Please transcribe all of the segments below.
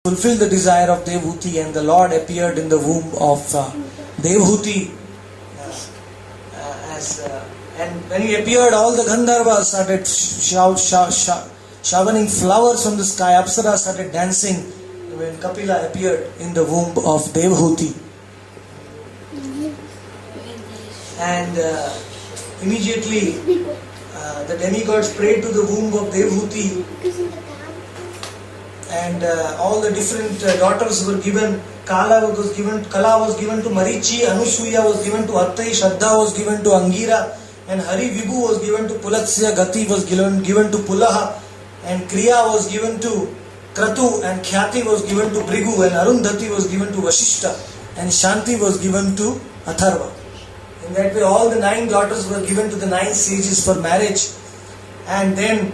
fulfill the desire of Devhuti, and the Lord appeared in the womb of Devhuti. And when he appeared, all the Gandharvas started showering flowers from the sky. Apsara started dancing when Kapila appeared in the womb of Devhuti. And immediately the demigods prayed to the womb of Devhuti, and all the different daughters were given. Kala was given to Marichi, Anusuya was given to Attai, Shraddha was given to Angira, and Hari Vibhu was given to Pulatsya, Gati was given to Pulaha, and Kriya was given to Kratu, and Khyati was given to Brigu, and Arundhati was given to Vashishta, and Shanti was given to Atharva. In that way, all the 9 daughters were given to the 9 sages for marriage. And then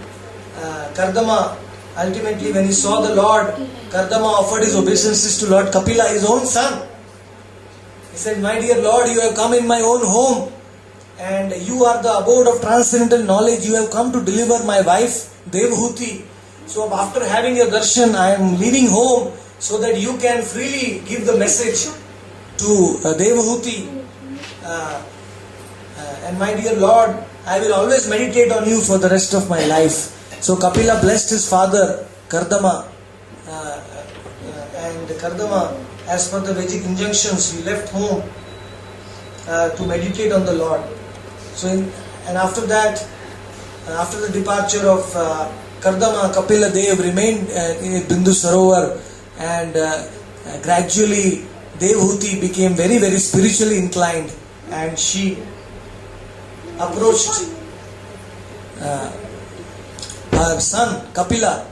Kardama, ultimately when he saw the Lord, Kardama offered his obeisances to Lord Kapila, his own son. He said, "My dear Lord, you have come in my own home, and you are the abode of transcendental knowledge. You have come to deliver my wife, Devhuti. So after having your darshan, I am leaving home so that you can freely give the message to Devhuti. And my dear Lord, I will always meditate on you for the rest of my life." So Kapila blessed his father, Kardama, and Kardama, as per the Vedic injunctions, he left home to meditate on the Lord. So, and after that, after the departure of Kardama, Kapila Dev remained in Bindu Sarovar, and gradually Devhuti became very, very spiritually inclined, and she approached her son Kapila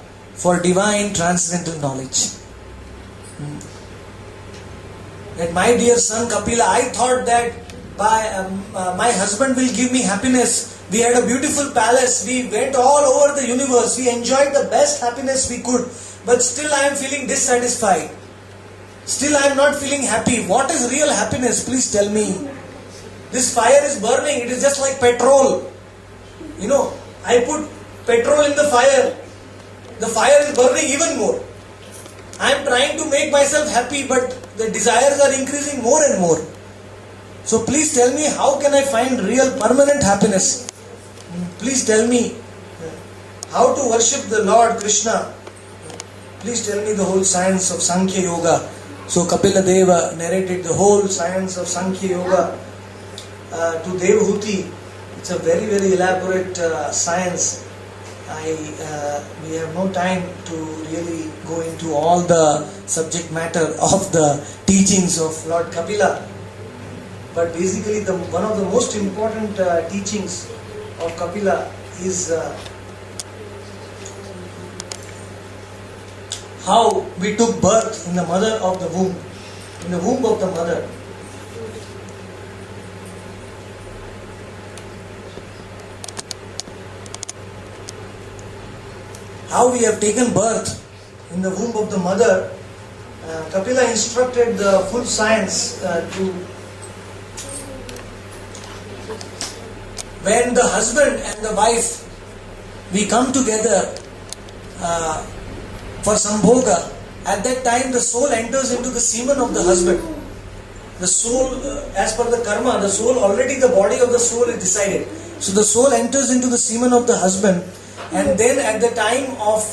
for divine transcendental knowledge. That, "My dear son Kapila, I thought that my husband will give me happiness. We had a beautiful palace. We went all over the universe. We enjoyed the best happiness we could. But still I am feeling dissatisfied. Still I am not feeling happy. What is real happiness? Please tell me. This fire is burning. It is just like petrol. I put petrol in the fire. The fire is burning even more. I am trying to make myself happy, but the desires are increasing more and more. So please tell me, how can I find real permanent happiness? Please tell me how to worship the Lord Krishna. Please tell me the whole science of Sankhya Yoga." So Kapila Deva narrated the whole science of Sankhya Yoga to Devhuti. It's a very, very elaborate science. We have no time to really go into all the subject matter of the teachings of Lord Kapila. But basically, one of the most important teachings of Kapila is how we took birth in the mother of the womb, in the womb of the mother. How we have taken birth in the womb of the mother. Kapila instructed the full science to when the husband and the wife, we come together for sambhoga, at that time the soul enters into the semen of the husband. The soul, as per the karma, the soul, already the body of the soul is decided. So the soul enters into the semen of the husband, and then at the time of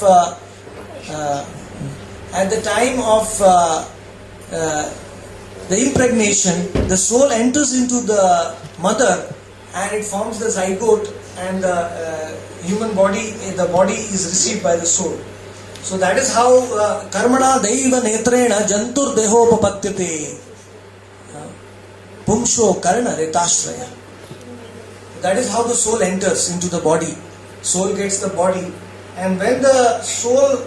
the impregnation, the soul enters into the mother, and it forms the zygote, and the human body, the body is received by the soul. So that is how karmana daiva netrena jantur dehopapatyate pumsho karna retashraya. That is how the soul enters into the body. Soul gets the body, and when the soul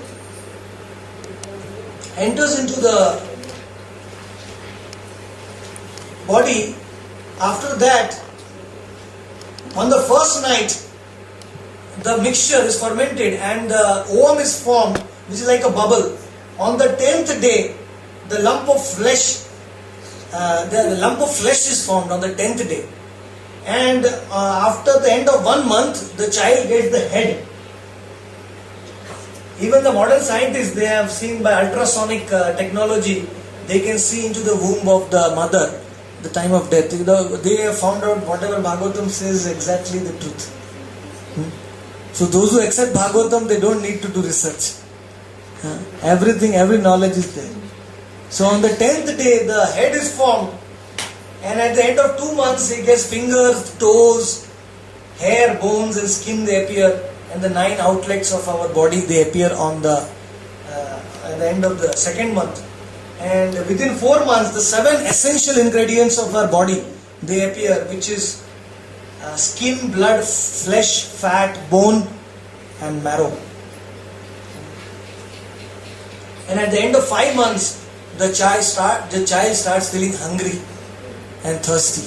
enters into the body, after that, on the first night, the mixture is fermented and the ovum is formed, which is like a bubble. On the 10th day, the lump of flesh is formed on the 10th day. And after the end of 1 month, the child gets the head. Even the modern scientists, they have seen by ultrasonic technology, they can see into the womb of the mother, the time of death. They have found out whatever Bhagavatam says is exactly the truth. So those who accept Bhagavatam, they don't need to do research. Everything, every knowledge is there. So on the 10th day, the head is formed, and at the end of 2 months, it gets fingers, toes, hair, bones and skin, they appear, and the 9 outlets of our body, they appear on at the end of the 2nd month. And within 4 months, the 7 essential ingredients of our body, they appear, which is skin, blood, flesh, fat, bone and marrow. And at the end of 5 months, the child starts feeling hungry and thirsty.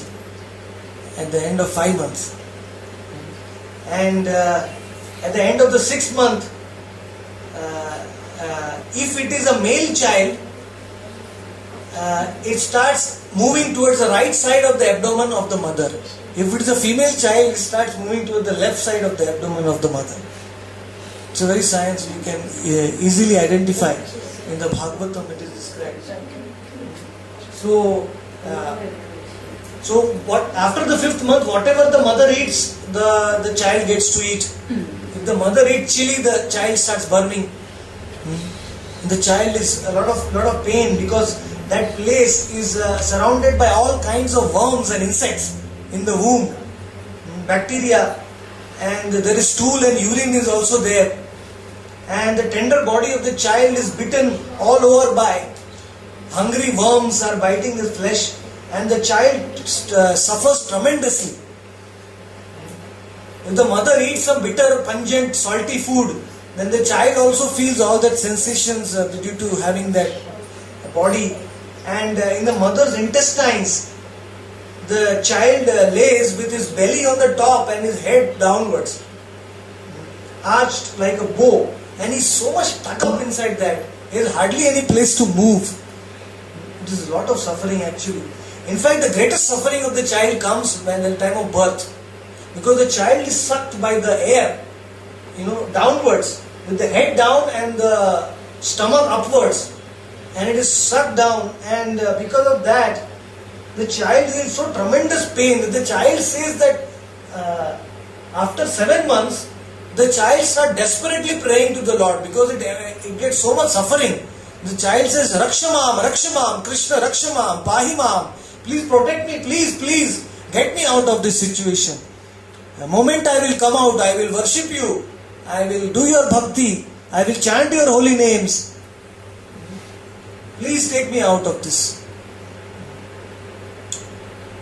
At the end of 5 months. And at the end of the 6th month, if it is a male child, it starts moving towards the right side of the abdomen of the mother. If it is a female child, it starts moving towards the left side of the abdomen of the mother. It's a very science we can easily identify. In the Bhagavatam it is described. So what after the 5th month, whatever the mother eats, the child gets to eat. If the mother eats chili, the child starts burning. The child is a lot of pain because that place is surrounded by all kinds of worms and insects in the womb, bacteria, and there is stool and urine is also there. And the tender body of the child is bitten all over by hungry worms are biting the flesh, and the child suffers tremendously. If the mother eats some bitter, pungent, salty food, then the child also feels all that sensations due to having that body. And in the mother's intestines, the child lays with his belly on the top and his head downwards, arched like a bow. And he's so much stuck up inside that he has hardly any place to move. It is a lot of suffering actually. In fact, the greatest suffering of the child comes when at the time of birth, because the child is sucked by the air, downwards, with the head down and the stomach upwards, and it is sucked down, and because of that, the child is in so tremendous pain that the child says that after 7 months, the child starts desperately praying to the Lord because it gets so much suffering. The child says, Rakshamam, Rakshamam, Krishna, Rakshamam, Pahimam, please protect me, please, get me out of this situation. The moment I will come out, I will worship you, I will do your bhakti, I will chant your holy names. Please take me out of this.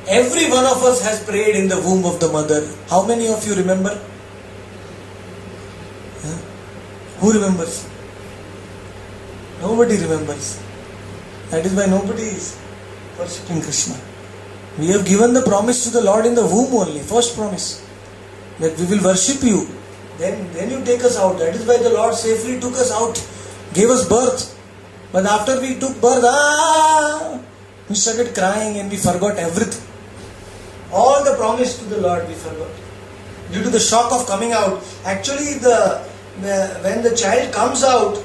Every one of us has prayed in the womb of the mother. How many of you remember? Who remembers? Nobody remembers. That is why nobody is worshipping Krishna. We have given the promise to the Lord in the womb only, first promise, that we will worship you. Then you take us out. That is why the Lord safely took us out, gave us birth. But after we took birth, we started crying and we forgot everything. All the promise to the Lord we forgot. Due to the shock of coming out. Actually, when the child comes out,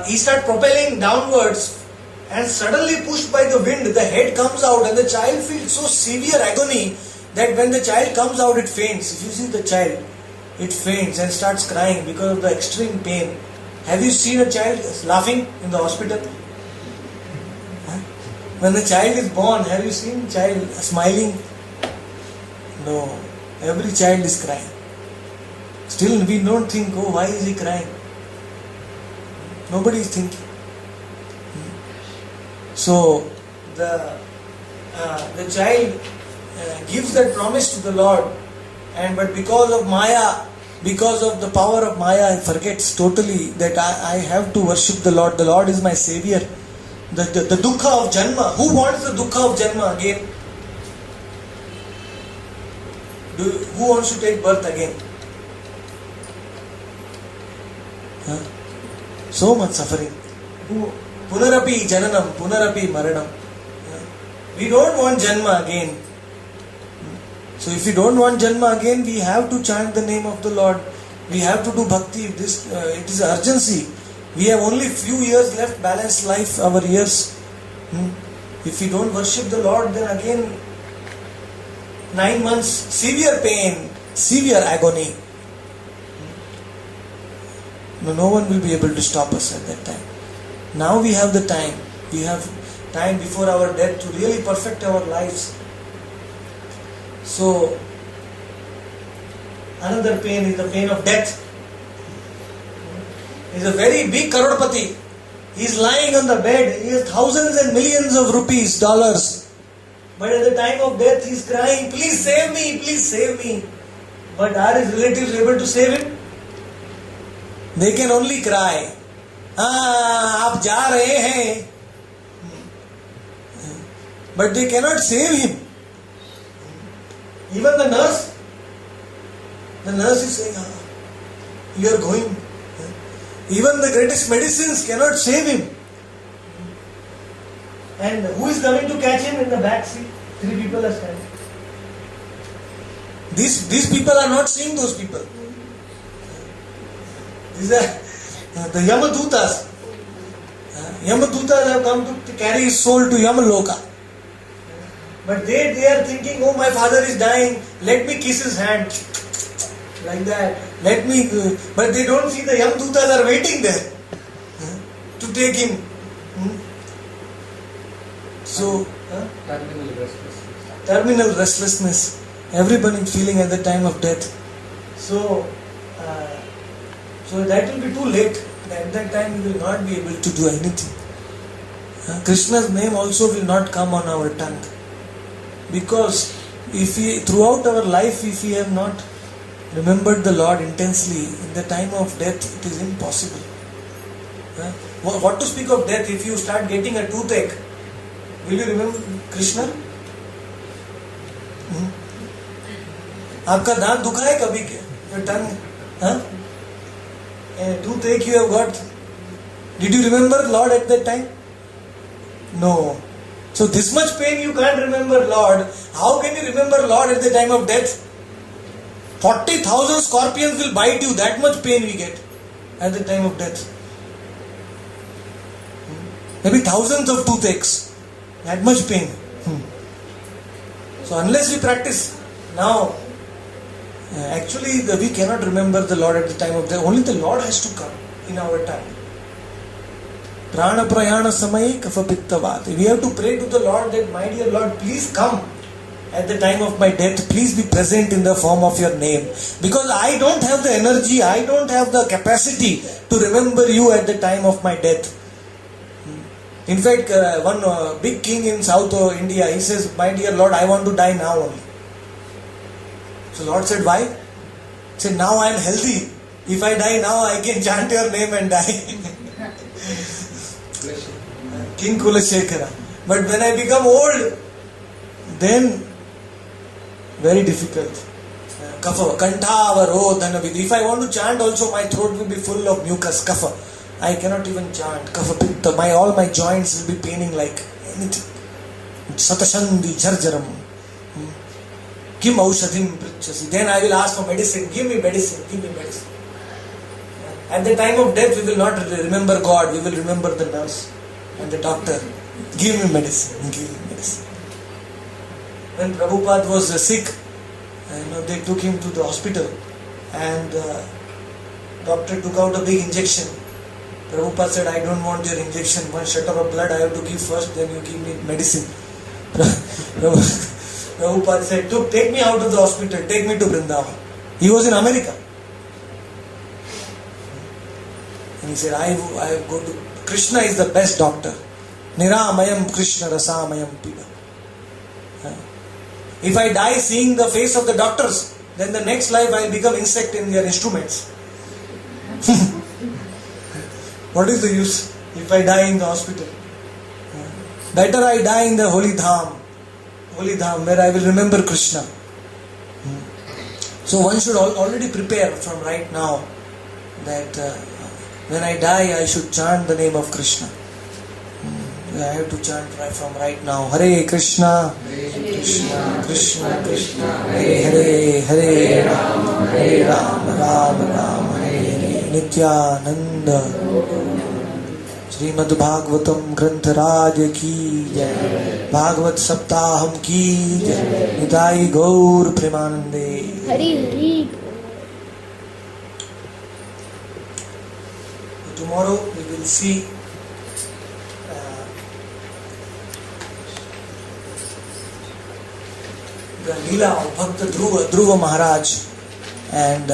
he starts propelling downwards, and suddenly pushed by the wind, the head comes out, and the child feels so severe agony that when the child comes out, it faints. If you see the child, it faints and starts crying because of the extreme pain. Have you seen a child laughing in the hospital? When the child is born, have you seen child smiling? No. Every child is crying. Still we don't think, why is he crying? Nobody is thinking. So the child gives that promise to the Lord, but because of Maya, because of the power of Maya, he forgets totally that I have to worship the Lord. The Lord is my savior. The dukkha of Janma. Who wants the dukkha of Janma again? Who wants to take birth again? So much suffering. Punarapi jananam, punarapi maranam. We don't want Janma again. So if we don't want Janma again, we have to chant the name of the Lord. We have to do bhakti. It is urgency. We have only few years left, balanced life, our years. If we don't worship the Lord, then again 9 months, severe pain, severe agony. No one will be able to stop us at that time. Now we have the time. We have time before our death to really perfect our lives. So, another pain is the pain of death. He is a very big Karodpati. He is lying on the bed. He has thousands and millions of rupees, dollars. But at the time of death, he is crying, please save me, please save me. But are his relatives able to save him? They can only cry. आप जा रहे हैं. But they cannot save him. Even the nurse is saying, you are going. Even the greatest medicines cannot save him. And who is coming to catch him in the back seat? 3 people are standing. These people are not seeing those people. These are the Yamadutas. Yamadutas have come to carry his soul to Yamaloka. But they are thinking, oh, my father is dying, let me kiss his hand. Like that. But they don't see the Yamadutas are waiting there to take him. So, terminal restlessness. Everyone is feeling at the time of death. So that will be too late. At that time we will not be able to do anything. Krishna's name also will not come on our tongue. Because throughout our life, if we have not remembered the Lord intensely, in the time of death it is impossible. What to speak of death? If you start getting a toothache, will you remember Krishna? आपका दांत दुखा है कभी क्या? Your tongue, toothache you have got. Did you remember Lord at that time? No. So this much pain you can't remember Lord. How can you remember Lord at the time of death? 40,000 scorpions will bite you. That much pain we get at the time of death. Maybe thousands of toothaches. That much pain. So unless we practice now, actually we cannot remember the Lord at the time of death. Only the Lord has to come in our time. Prana prayana samaye kapha pittavad. We have to pray to the Lord that, my dear Lord, please come at the time of my death. Please be present in the form of your name. Because I don't have the energy, I don't have the capacity to remember you at the time of my death. In fact, one big king in South India, he says, my dear Lord, I want to die now only. So Lord said, why? He said, now I am healthy. If I die now, I can chant your name and die. King Kulashekara. But when I become old, then very difficult. Kapha, kantha, avarodhana. If I want to chant also, my throat will be full of mucus, kapha. I cannot even chant. Kapha pitta. All my joints will be paining like anything. Satashandi jarjaram. Kim aushadhim prichasi. Then I will ask for medicine. Give me medicine. Give me medicine. At the time of death, we will not remember God. We will remember the nurse and the doctor. Give me medicine. Give me medicine. When Prabhupada was sick, they took him to the hospital, and doctor took out a big injection. Prabhupada said, I don't want your injection. One shutter of blood I have to give first, then you give me medicine. Prabhupada said, take me out of the hospital, take me to Vrindavan. He was in America. And he said, I go to... Krishna is the best doctor. Niramayam Krishna Rasamayam Piba. If I die seeing the face of the doctors, then the next life I will become insect in their instruments. What is the use if I die in the hospital? Better I die in the holy dham, where I will remember Krishna. So one should already prepare from right now that when I die I should chant the name of Krishna. I have to chant right from right now. Hare Krishna, Krishna Krishna Krishna, Hare Hare, Hare Rama, Rama Rama. Nityanand. Shrimad Bhagavatam ग्रंथराज की जय। भागवत सप्ताहम की जय। निताई गौर प्रेमानंदे। Hari Hari. Tomorrow we will see the Leela of Bhakta Dhruva Maharaj and